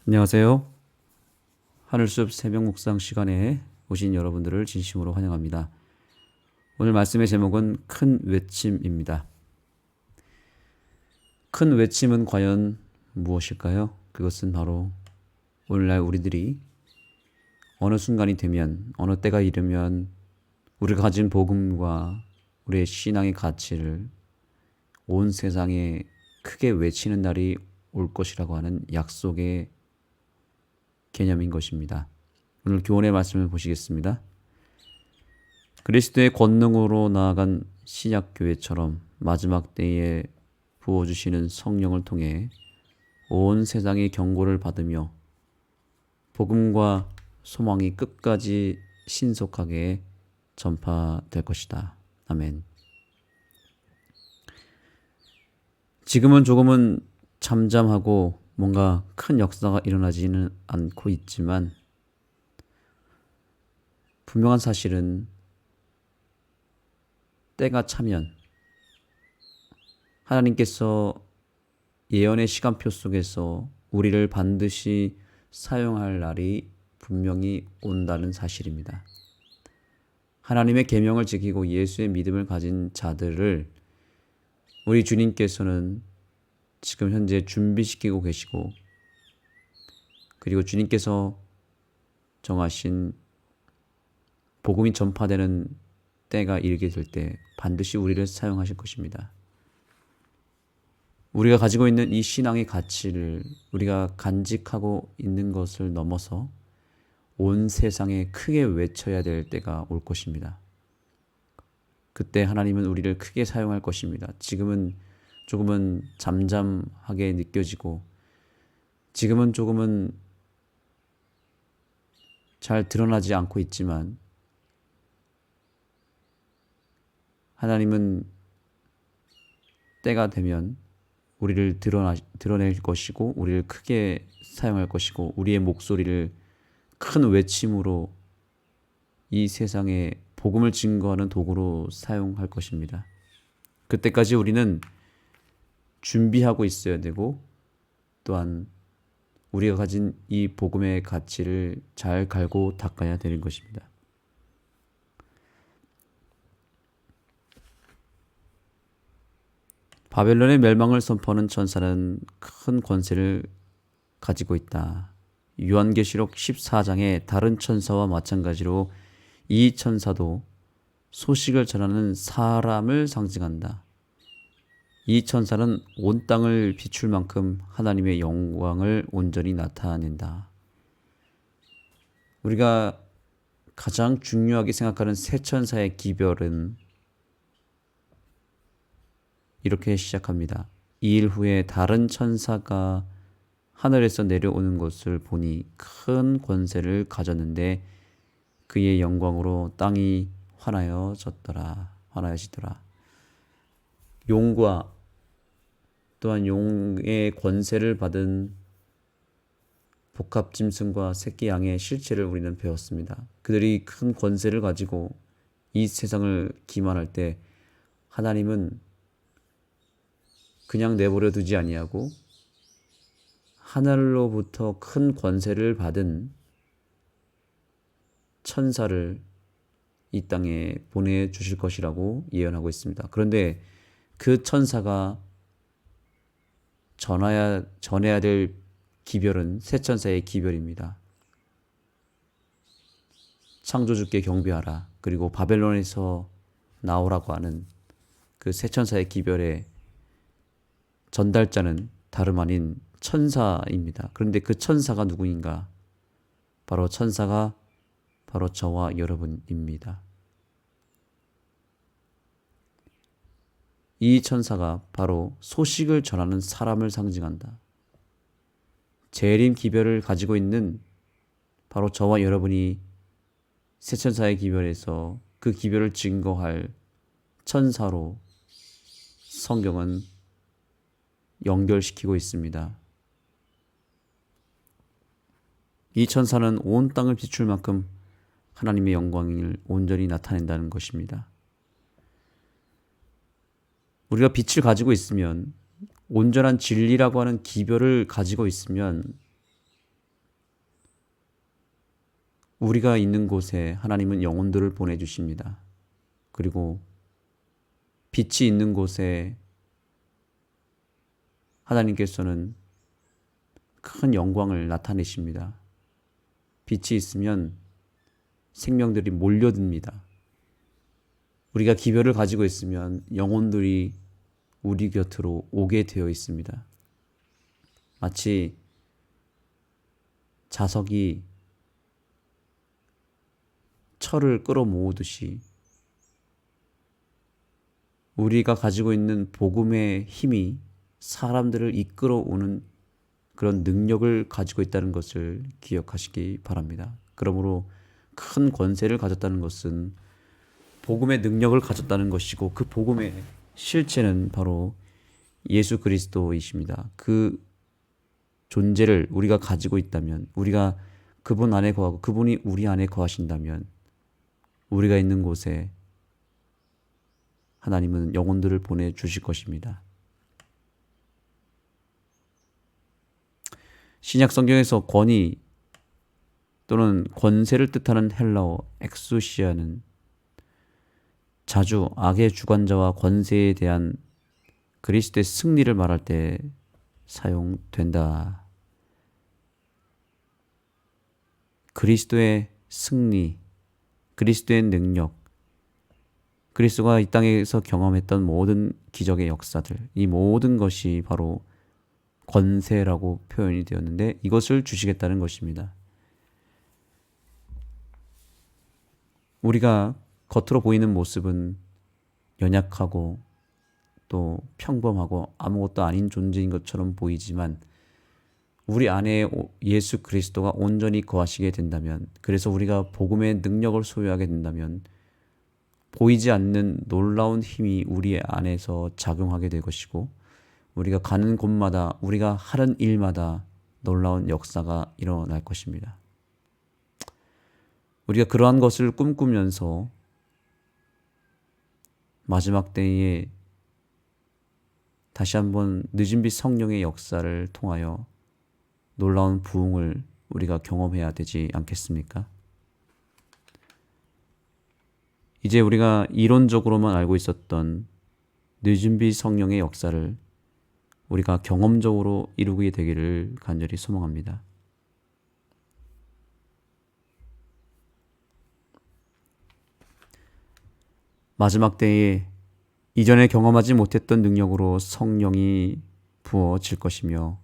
안녕하세요. 하늘숲 새벽 묵상 시간에 오신 여러분들을 진심으로 환영합니다. 오늘 말씀의 제목은 큰 외침입니다. 큰 외침은 과연 무엇일까요? 그것은 바로 오늘날 우리들이 어느 순간이 되면, 어느 때가 이르면 우리가 가진 복음과 우리의 신앙의 가치를 온 세상에 크게 외치는 날이 올 것이라고 하는 약속의 개념인 것입니다. 오늘 교훈의 말씀을 보시겠습니다. 그리스도의 권능으로 나아간 신약교회처럼 마지막 때에 부어주시는 성령을 통해 온 세상의 경고를 받으며 복음과 소망이 끝까지 신속하게 전파될 것이다. 아멘. 지금은 조금은 잠잠하고 뭔가 큰 역사가 일어나지는 않고 있지만 분명한 사실은 때가 차면 하나님께서 예언의 시간표 속에서 우리를 반드시 사용할 날이 분명히 온다는 사실입니다. 하나님의 계명을 지키고 예수의 믿음을 가진 자들을 우리 주님께서는 지금 현재 준비시키고 계시고, 그리고 주님께서 정하신 복음이 전파되는 때가 이르게 될 때 반드시 우리를 사용하실 것입니다. 우리가 가지고 있는 이 신앙의 가치를 우리가 간직하고 있는 것을 넘어서 온 세상에 크게 외쳐야 될 때가 올 것입니다. 그때 하나님은 우리를 크게 사용할 것입니다. 지금은 조금은 잠잠하게 느껴지고, 지금은 조금은 잘 드러나지 않고 있지만, 하나님은 때가 되면 우리를 드러낼 것이고, 우리를 크게 사용할 것이고, 우리의 목소리를 큰 외침으로 이 세상에 복음을 증거하는 도구로 사용할 것입니다. 그때까지 우리는 준비하고 있어야 되고, 또한 우리가 가진 이 복음의 가치를 잘 갈고 닦아야 되는 것입니다. 바벨론의 멸망을 선포하는 천사는 큰 권세를 가지고 있다. 요한계시록 14장의 다른 천사와 마찬가지로 이 천사도 소식을 전하는 사람을 상징한다. 이 천사는 온 땅을 비출 만큼 하나님의 영광을 온전히 나타낸다. 우리가 가장 중요하게 생각하는 세 천사의 기별은 이렇게 시작합니다. 이 일 후에 다른 천사가 하늘에서 내려오는 것을 보니 큰 권세를 가졌는데 그의 영광으로 땅이 환하여지더라. 용과 또한 용의 권세를 받은 복합짐승과 새끼 양의 실체를 우리는 배웠습니다. 그들이 큰 권세를 가지고 이 세상을 기만할 때 하나님은 그냥 내버려 두지 아니하고 하늘로부터 큰 권세를 받은 천사를 이 땅에 보내주실 것이라고 예언하고 있습니다. 그런데 그 천사가 전해야 될 기별은 새 천사의 기별입니다. 창조주께 경배하라. 그리고 바벨론에서 나오라고 하는 그 새 천사의 기별의 전달자는 다름 아닌 천사입니다. 그런데 그 천사가 누구인가? 천사가 바로 저와 여러분입니다. 이 천사가 바로 소식을 전하는 사람을 상징한다. 재림 기별을 가지고 있는 바로 저와 여러분이 새 천사의 기별에서 그 기별을 증거할 천사로 성경은 연결시키고 있습니다. 이 천사는 온 땅을 비출 만큼 하나님의 영광을 온전히 나타낸다는 것입니다. 우리가 빛을 가지고 있으면, 온전한 진리라고 하는 기별을 가지고 있으면 우리가 있는 곳에 하나님은 영혼들을 보내주십니다. 그리고 빛이 있는 곳에 하나님께서는 큰 영광을 나타내십니다. 빛이 있으면 생명들이 몰려듭니다. 우리가 기별을 가지고 있으면 영혼들이 우리 곁으로 오게 되어 있습니다. 마치 자석이 철을 끌어모으듯이 우리가 가지고 있는 복음의 힘이 사람들을 이끌어오는 그런 능력을 가지고 있다는 것을 기억하시기 바랍니다. 그러므로 큰 권세를 가졌다는 것은 복음의 능력을 가졌다는 것이고 그 복음의 실체는 바로 예수 그리스도이십니다. 그 존재를 우리가 가지고 있다면, 우리가 그분 안에 거하고 그분이 우리 안에 거하신다면 우리가 있는 곳에 하나님은 영혼들을 보내주실 것입니다. 신약 성경에서 권위 또는 권세를 뜻하는 헬라어 엑수시아는 자주 악의 주관자와 권세에 대한 그리스도의 승리를 말할 때 사용된다. 그리스도의 승리, 그리스도의 능력, 그리스도가 이 땅에서 경험했던 모든 기적의 역사들, 이 모든 것이 바로 권세라고 표현이 되었는데 이것을 주시겠다는 것입니다. 우리가 겉으로 보이는 모습은 연약하고 또 평범하고 아무것도 아닌 존재인 것처럼 보이지만 우리 안에 예수 그리스도가 온전히 거하시게 된다면, 그래서 우리가 복음의 능력을 소유하게 된다면 보이지 않는 놀라운 힘이 우리 안에서 작용하게 될 것이고 우리가 가는 곳마다 우리가 하는 일마다 놀라운 역사가 일어날 것입니다. 우리가 그러한 것을 꿈꾸면서 마지막 때에 다시 한번 늦은 빛 성령의 역사를 통하여 놀라운 부흥을 우리가 경험해야 되지 않겠습니까? 이제 우리가 이론적으로만 알고 있었던 늦은 빛 성령의 역사를 우리가 경험적으로 이루게 되기를 간절히 소망합니다. 마지막 때에 이전에 경험하지 못했던 능력으로 성령이 부어질 것이며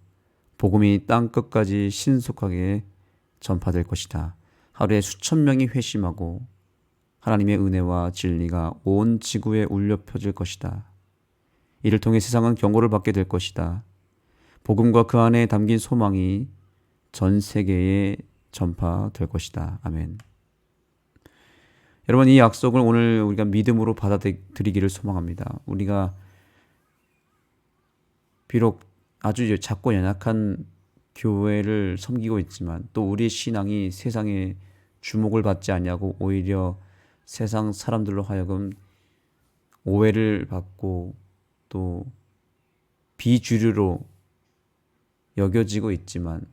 복음이 땅 끝까지 신속하게 전파될 것이다. 하루에 수천 명이 회심하고 하나님의 은혜와 진리가 온 지구에 울려 퍼질 것이다. 이를 통해 세상은 경고를 받게 될 것이다. 복음과 그 안에 담긴 소망이 전 세계에 전파될 것이다. 아멘. 여러분, 이 약속을 오늘 우리가 믿음으로 받아들이기를 소망합니다. 우리가 비록 아주 작고 연약한 교회를 섬기고 있지만 또 우리의 신앙이 세상에 주목을 받지 않냐고 오히려 세상 사람들로 하여금 오해를 받고 또 비주류로 여겨지고 있지만,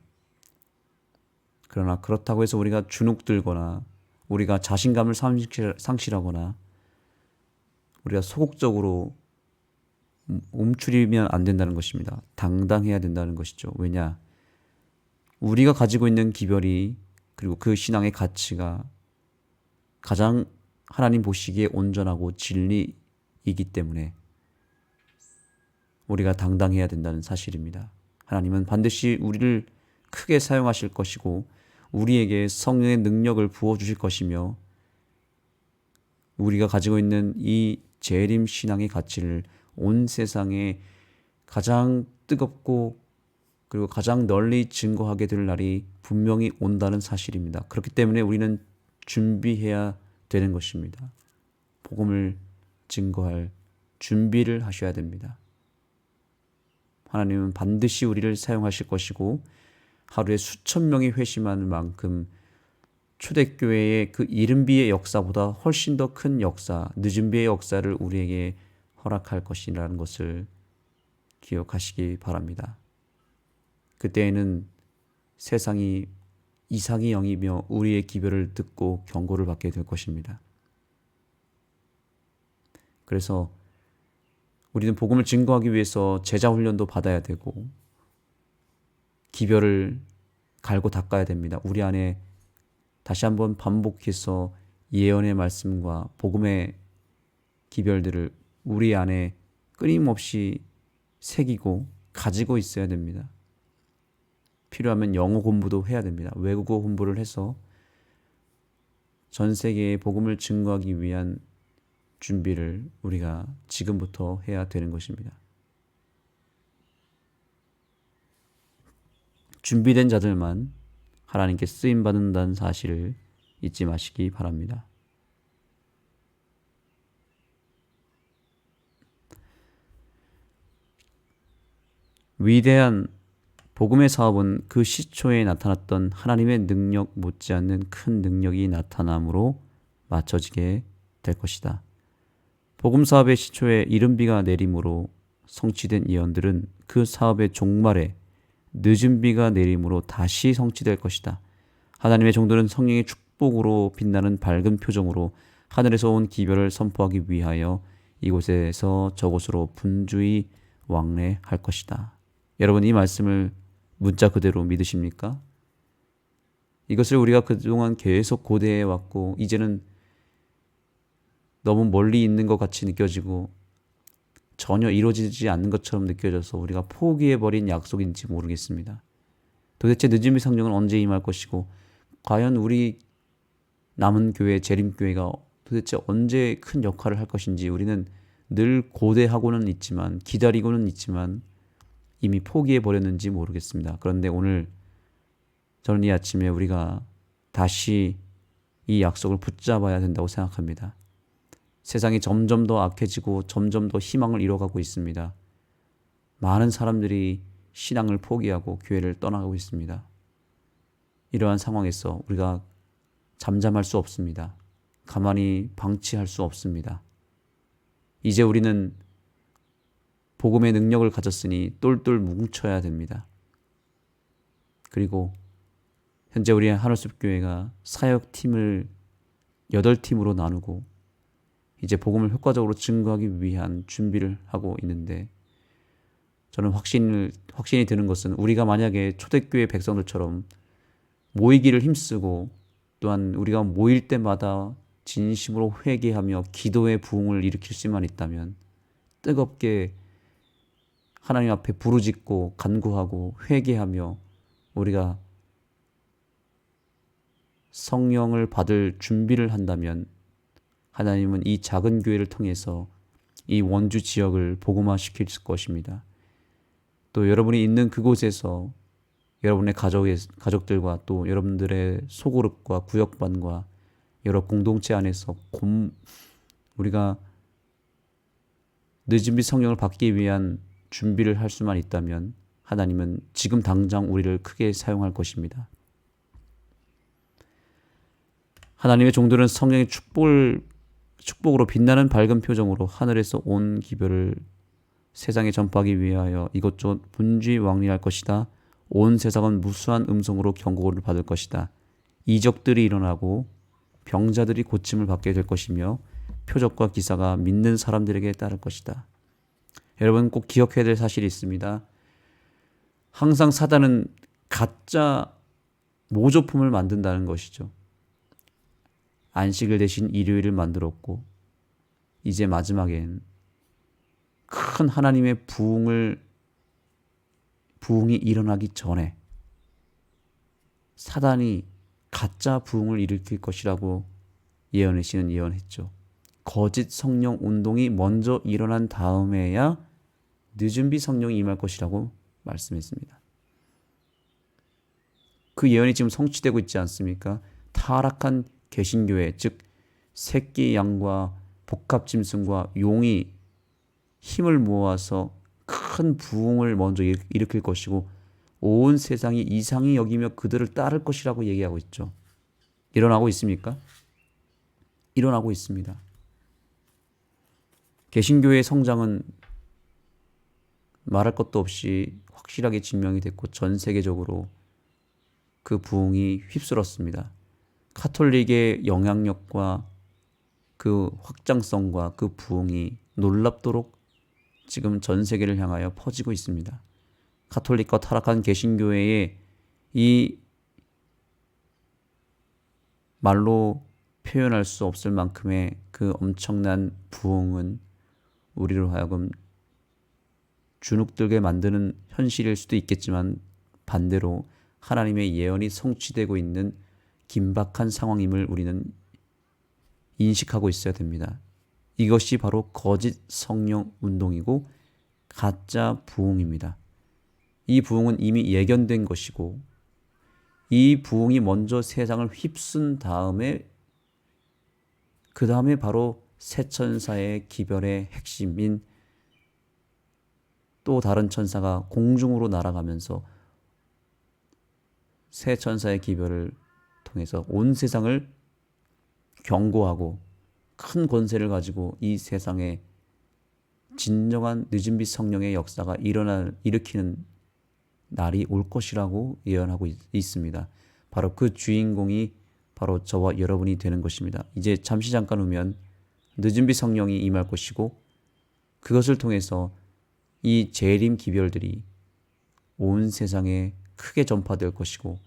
그러나 그렇다고 해서 우리가 주눅들거나 우리가 자신감을 상실하거나 우리가 소극적으로 움츠리면 안 된다는 것입니다. 당당해야 된다는 것이죠. 왜냐? 우리가 가지고 있는 기별이 그리고 그 신앙의 가치가 가장 하나님 보시기에 온전하고 진리이기 때문에 우리가 당당해야 된다는 사실입니다. 하나님은 반드시 우리를 크게 사용하실 것이고 우리에게 성령의 능력을 부어주실 것이며 우리가 가지고 있는 이 재림 신앙의 가치를 온 세상에 가장 뜨겁고 그리고 가장 널리 증거하게 될 날이 분명히 온다는 사실입니다. 그렇기 때문에 우리는 준비해야 되는 것입니다. 복음을 증거할 준비를 하셔야 됩니다. 하나님은 반드시 우리를 사용하실 것이고 하루에 수천 명이 회심하는 만큼 초대교회의 그 이른비의 역사보다 훨씬 더 큰 역사, 늦은비의 역사를 우리에게 허락할 것이라는 것을 기억하시기 바랍니다. 그때에는 세상이 이상이 영이며 우리의 기별을 듣고 경고를 받게 될 것입니다. 그래서 우리는 복음을 증거하기 위해서 제자 훈련도 받아야 되고 기별을 갈고 닦아야 됩니다. 우리 안에 다시 한번 반복해서 예언의 말씀과 복음의 기별들을 우리 안에 끊임없이 새기고 가지고 있어야 됩니다. 필요하면 영어 공부도 해야 됩니다. 외국어 공부를 해서 전 세계에 복음을 증거하기 위한 준비를 우리가 지금부터 해야 되는 것입니다. 준비된 자들만 하나님께 쓰임받는다는 사실을 잊지 마시기 바랍니다. 위대한 복음의 사업은 그 시초에 나타났던 하나님의 능력 못지않는 큰 능력이 나타남으로 맞춰지게 될 것이다. 복음 사업의 시초에 이른 비가 내림으로 성취된 예언들은 그 사업의 종말에 늦은 비가 내림으로 다시 성취될 것이다. 하나님의 종들은 성령의 축복으로 빛나는 밝은 표정으로 하늘에서 온 기별을 선포하기 위하여 이곳에서 저곳으로 분주히 왕래할 것이다. 여러분, 이 말씀을 문자 그대로 믿으십니까? 이것을 우리가 그동안 계속 고대해 왔고 이제는 너무 멀리 있는 것 같이 느껴지고 전혀 이루어지지 않는 것처럼 느껴져서 우리가 포기해버린 약속인지 모르겠습니다. 도대체 늦은 비 성령은 언제 임할 것이고 과연 우리 남은 교회, 재림교회가 도대체 언제 큰 역할을 할 것인지 우리는 늘 고대하고는 있지만 기다리고는 있지만 이미 포기해버렸는지 모르겠습니다. 그런데 오늘 저는 이 아침에 우리가 다시 이 약속을 붙잡아야 된다고 생각합니다. 세상이 점점 더 악해지고 점점 더 희망을 잃어가고 있습니다. 많은 사람들이 신앙을 포기하고 교회를 떠나가고 있습니다. 이러한 상황에서 우리가 잠잠할 수 없습니다. 가만히 방치할 수 없습니다. 이제 우리는 복음의 능력을 가졌으니 똘똘 뭉쳐야 됩니다. 그리고 현재 우리 하늘숲교회가 사역팀을 8팀으로 나누고 이제 복음을 효과적으로 증거하기 위한 준비를 하고 있는데 저는 확신이 드는 것은 우리가 만약에 초대교회 백성들처럼 모이기를 힘쓰고 또한 우리가 모일 때마다 진심으로 회개하며 기도의 부흥을 일으킬 수만 있다면 뜨겁게 하나님 앞에 부르짖고 간구하고 회개하며 우리가 성령을 받을 준비를 한다면 하나님은 이 작은 교회를 통해서 이 원주 지역을 복음화시킬 것입니다. 또 여러분이 있는 그곳에서 여러분의 가족들과 또 여러분들의 소그룹과 구역반과 여러 공동체 안에서 우리가 늦은 비 성령을 받기 위한 준비를 할 수만 있다면 하나님은 지금 당장 우리를 크게 사용할 것입니다. 하나님의 종들은 성령의 축복으로 빛나는 밝은 표정으로 하늘에서 온 기별을 세상에 전파하기 위하여 이것저것 분주히 왕래할 것이다. 온 세상은 무수한 음성으로 경고를 받을 것이다. 이적들이 일어나고 병자들이 고침을 받게 될 것이며 표적과 기사가 믿는 사람들에게 따를 것이다. 여러분 꼭 기억해야 될 사실이 있습니다. 항상 사단은 가짜 모조품을 만든다는 것이죠. 안식일 대신 일요일을 만들었고 이제 마지막엔 큰 하나님의 부흥이 일어나기 전에 사단이 가짜 부흥을 일으킬 것이라고 예언의 신은 예언했죠. 거짓 성령 운동이 먼저 일어난 다음에야 늦은 비 성령이 임할 것이라고 말씀했습니다. 그 예언이 지금 성취되고 있지 않습니까? 타락한 개신교회, 즉 새끼 양과 복합짐승과 용이 힘을 모아서 큰 부흥을 먼저 일으킬 것이고 온 세상이 이상히 여기며 그들을 따를 것이라고 얘기하고 있죠. 일어나고 있습니까? 일어나고 있습니다. 개신교회의 성장은 말할 것도 없이 확실하게 증명이 됐고 전 세계적으로 그 부흥이 휩쓸었습니다. 카톨릭의 영향력과 그 확장성과 그 부흥이 놀랍도록 지금 전 세계를 향하여 퍼지고 있습니다. 카톨릭과 타락한 개신교회의 이 말로 표현할 수 없을 만큼의 그 엄청난 부흥은 우리로 하여금 주눅들게 만드는 현실일 수도 있겠지만 반대로 하나님의 예언이 성취되고 있는 긴박한 상황임을 우리는 인식하고 있어야 됩니다. 이것이 바로 거짓 성령 운동이고 가짜 부흥입니다. 이 부흥은 이미 예견된 것이고 이 부흥이 먼저 세상을 휩쓴 다음에 그 다음에 바로 새 천사의 기별의 핵심인 또 다른 천사가 공중으로 날아가면서 새 천사의 기별을 통해서 온 세상을 경고하고 큰 권세를 가지고 이 세상에 진정한 늦은빛 성령의 역사가 일으키는 날이 올 것이라고 예언하고 있습니다. 바로 그 주인공이 바로 저와 여러분이 되는 것입니다. 이제 잠시 잠깐 후면 늦은빛 성령이 임할 것이고 그것을 통해서 이 재림 기별들이 온 세상에 크게 전파될 것이고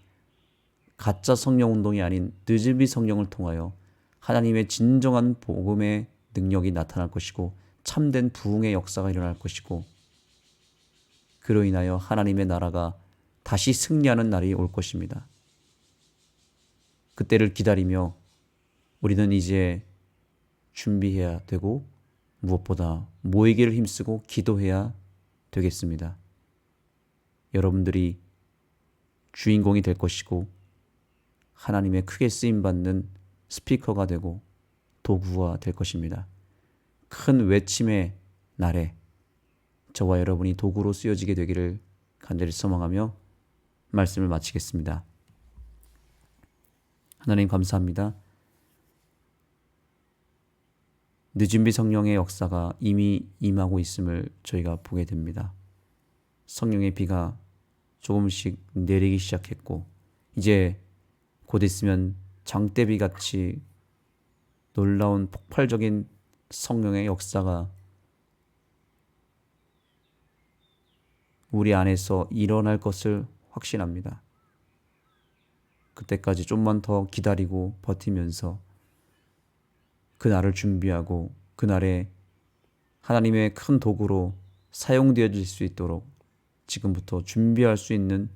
가짜 성령 운동이 아닌 늦은빛 성령을 통하여 하나님의 진정한 복음의 능력이 나타날 것이고 참된 부흥의 역사가 일어날 것이고 그로 인하여 하나님의 나라가 다시 승리하는 날이 올 것입니다. 그때를 기다리며 우리는 이제 준비해야 되고 무엇보다 모이기를 힘쓰고 기도해야 되겠습니다. 여러분들이 주인공이 될 것이고 하나님의 크게 쓰임받는 스피커가 되고 도구가 될 것입니다. 큰 외침의 날에 저와 여러분이 도구로 쓰여지게 되기를 간절히 소망하며 말씀을 마치겠습니다. 하나님 감사합니다. 늦은빛 성령의 역사가 이미 임하고 있음을 저희가 보게 됩니다. 성령의 비가 조금씩 내리기 시작했고 이제 곧 있으면 장대비 같이 놀라운 폭발적인 성령의 역사가 우리 안에서 일어날 것을 확신합니다. 그때까지 좀만 더 기다리고 버티면서 그 날을 준비하고 그 날에 하나님의 큰 도구로 사용되어질 수 있도록 지금부터 준비할 수 있는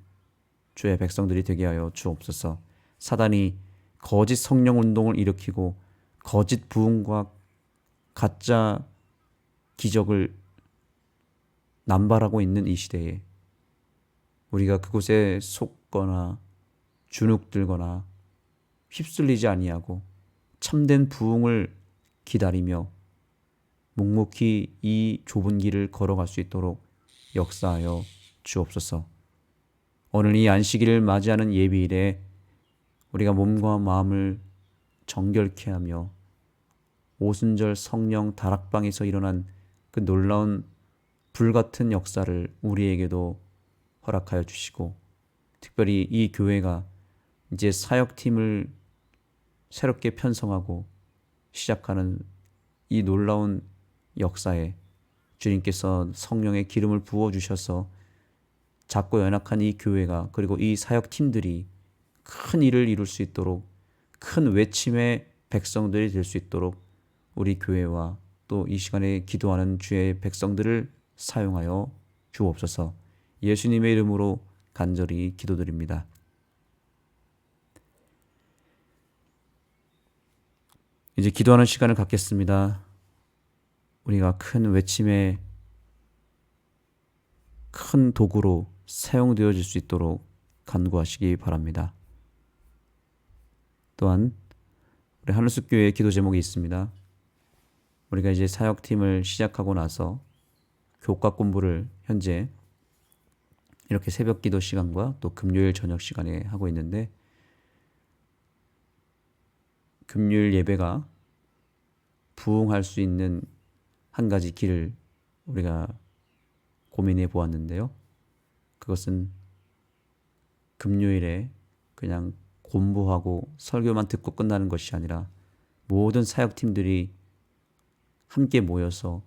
주의 백성들이 되게 하여 주옵소서. 사단이 거짓 성령 운동을 일으키고 거짓 부흥과 가짜 기적을 남발하고 있는 이 시대에 우리가 그곳에 속거나 주눅들거나 휩쓸리지 아니하고 참된 부흥을 기다리며 묵묵히 이 좁은 길을 걸어갈 수 있도록 역사하여 주옵소서. 오늘 이 안식일을 맞이하는 예비일에 우리가 몸과 마음을 정결케 하며 오순절 성령 다락방에서 일어난 그 놀라운 불같은 역사를 우리에게도 허락하여 주시고 특별히 이 교회가 이제 사역팀을 새롭게 편성하고 시작하는 이 놀라운 역사에 주님께서 성령의 기름을 부어주셔서 작고 연약한 이 교회가 그리고 이 사역팀들이 큰 일을 이룰 수 있도록 큰 외침의 백성들이 될 수 있도록 우리 교회와 또 이 시간에 기도하는 주의 백성들을 사용하여 주옵소서. 예수님의 이름으로 간절히 기도드립니다. 이제 기도하는 시간을 갖겠습니다. 우리가 큰 외침의 큰 도구로 사용되어질 수 있도록 간구하시기 바랍니다. 또한 우리 하늘숲교회의 기도 제목이 있습니다. 우리가 이제 사역팀을 시작하고 나서 교과 공부를 현재 이렇게 새벽 기도 시간과 또 금요일 저녁 시간에 하고 있는데 금요일 예배가 부흥할 수 있는 한 가지 길을 우리가 고민해 보았는데요. 그것은 금요일에 그냥 공부하고 설교만 듣고 끝나는 것이 아니라 모든 사역팀들이 함께 모여서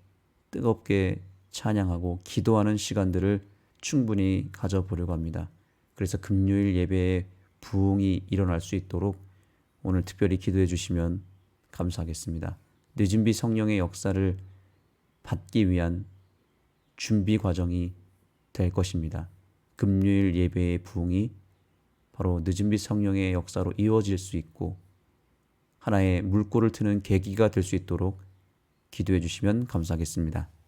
뜨겁게 찬양하고 기도하는 시간들을 충분히 가져보려고 합니다. 그래서 금요일 예배에 부흥이 일어날 수 있도록 오늘 특별히 기도해 주시면 감사하겠습니다. 늦은비 성령의 역사를 받기 위한 준비 과정이 될 것입니다. 금요일 예배의 부흥이 바로 늦은비 성령의 역사로 이어질 수 있고 하나의 물꼬를 트는 계기가 될 수 있도록 기도해 주시면 감사하겠습니다.